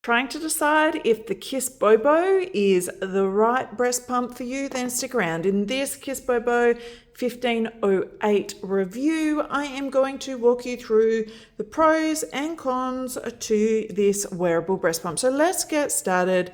trying to decide if the Kissbobo is the right breast pump for you, then stick around. In this Kissbobo 1508 review, I am going to walk you through the pros and cons to this wearable breast pump. So let's get started.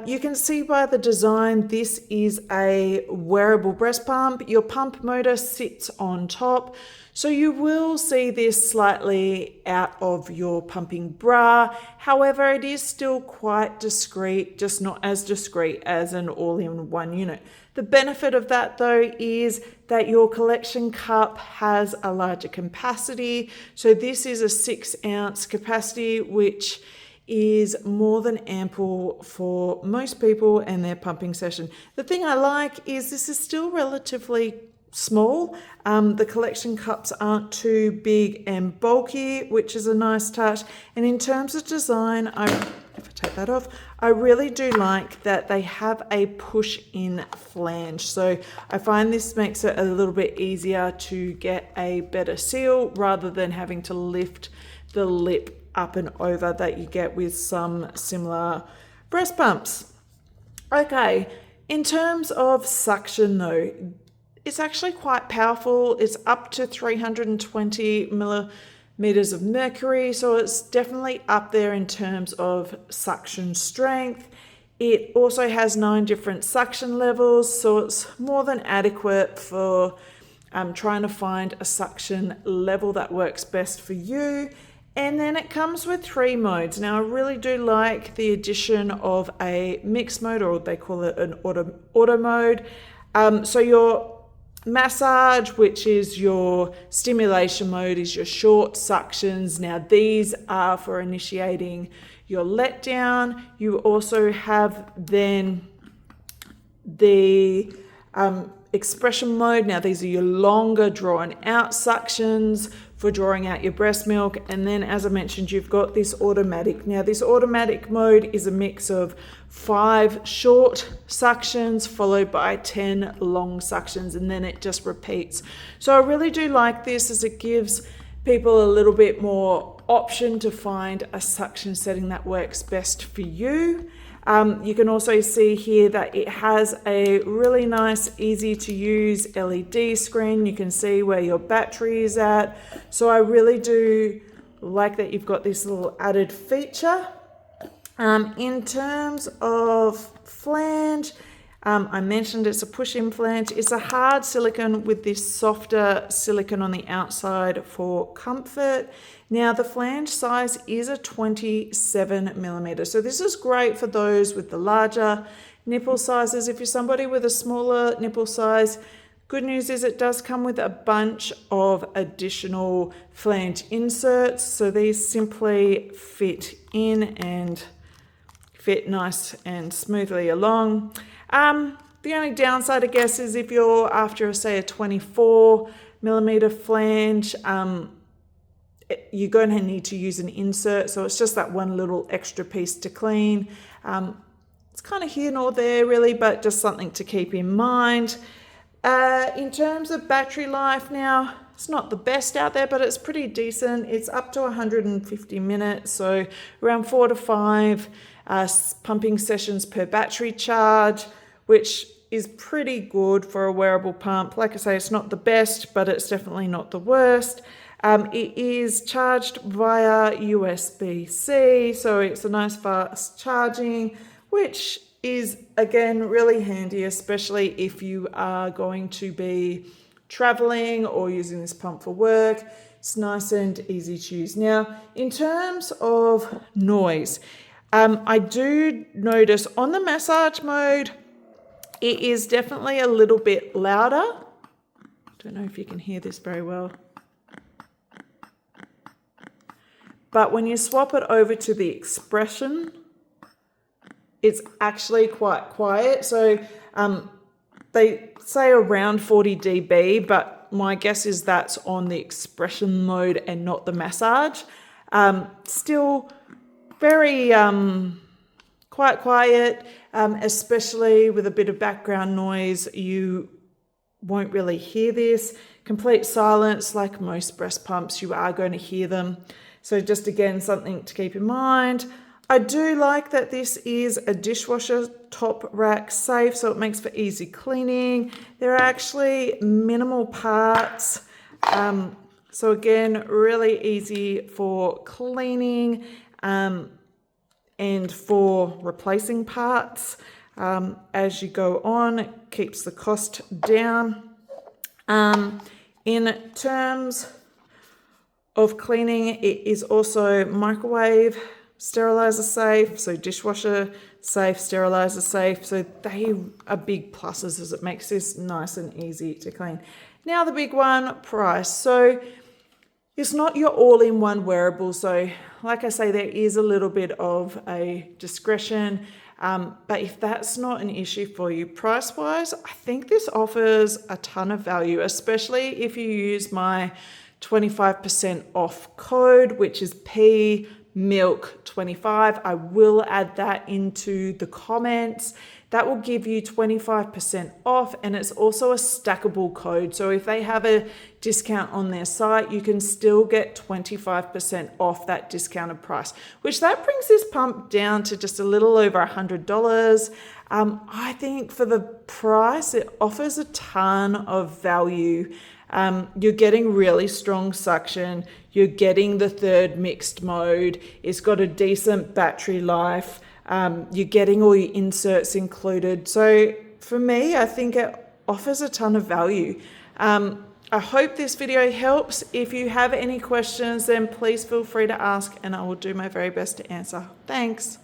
You can see by the design, this is a wearable breast pump. Your pump motor sits on top. So you will see this slightly out of your pumping bra. However, it is still quite discreet, just not as discreet as an all-in-one unit. The benefit of that though is that your collection cup has a larger capacity. So this is a 6-ounce capacity, which is more than ample for most people and their pumping session. The thing I like is this is still relatively small. The collection cups aren't too big and bulky, which is a nice touch. And in terms of design, if I take that off, I really do like that they have a push-in flange. So I find this makes it a little bit easier to get a better seal rather than having to lift the lip up and over that you get with some similar breast pumps. Okay, in terms of suction though, it's actually quite powerful. It's up to 320 millimeters of mercury, so it's definitely up there in terms of suction strength. It also has 9 different suction levels, so it's more than adequate for trying to find a suction level that works best for you. And then it comes with 3 modes. Now I really do like the addition of a mixed mode, or they call it an auto mode. So your massage, which is your stimulation mode, is your short suctions. Now these are for initiating your letdown. You also have then the expression mode. Now these are your longer drawn out suctions for drawing out your breast milk. And then as I mentioned, you've got this automatic. Now this automatic mode is a mix of 5 short suctions followed by 10 long suctions, and then it just repeats. So I really do like this, as it gives people a little bit more option to find a suction setting that works best for you. You can also see here that it has a really nice, easy to use LED screen. You can see where your battery is at. So I really do like that you've got this little added feature. In terms of flange, I mentioned it's a push-in flange. It's a hard silicone with this softer silicone on the outside for comfort. Now the flange size is a 27 millimeters. So this is great for those with the larger nipple sizes. If you're somebody with a smaller nipple size, good news is it does come with a bunch of additional flange inserts. So these simply fit in and fit nice and smoothly along. The only downside, I guess, is if you're after, say, a 24 millimeter flange, you're going to need to use an insert. So it's just that one little extra piece to clean. It's kind of here nor there really, but just something to keep in mind. In terms of battery life now, it's not the best out there, but it's pretty decent. It's up to 150 minutes, so around 4 to 5 pumping sessions per battery charge, which is pretty good for a wearable pump. Like I say, it's not the best, but it's definitely not the worst. It is charged via USB-C, so it's a nice fast charging, which is again really handy, especially if you are going to be traveling or using this pump for work. It's nice and easy to use. Now, in terms of noise, I do notice on the massage mode, it is definitely a little bit louder. Don't know if you can hear this very well. But when you swap it over to the expression, it's actually quite quiet. So they say around 40 dB, but my guess is that's on the expression mode and not the massage. Still very quite quiet, especially with a bit of background noise. You won't really hear this. Complete silence, like most breast pumps, you are going to hear them. So just again, something to keep in mind. I do like that this is a dishwasher top rack safe, so it makes for easy cleaning. There are actually minimal parts. So again, really easy for cleaning and for replacing parts. As you go on, it keeps the cost down. In terms of cleaning, it is also microwave sterilizer safe, so dishwasher safe, sterilizer safe. So they are big pluses as it makes this nice and easy to clean. Now the big one, price. So it's not your all-in-one wearable. So like I say, there is a little bit of a discretion. But if that's not an issue for you price-wise, I think this offers a ton of value, especially if you use my 25% off code, which is PMILK25. I will add that into the comments. That will give you 25% off, and it's also a stackable code. So if they have a discount on their site, you can still get 25% off that discounted price, which that brings this pump down to just a little over $100. I think for the price, it offers a ton of value. You're getting really strong suction. You're getting the third mixed mode. It's got a decent battery life. You're getting all your inserts included. So for me, I think it offers a ton of value. I hope this video helps. If you have any questions, then please feel free to ask and I will do my very best to answer. Thanks.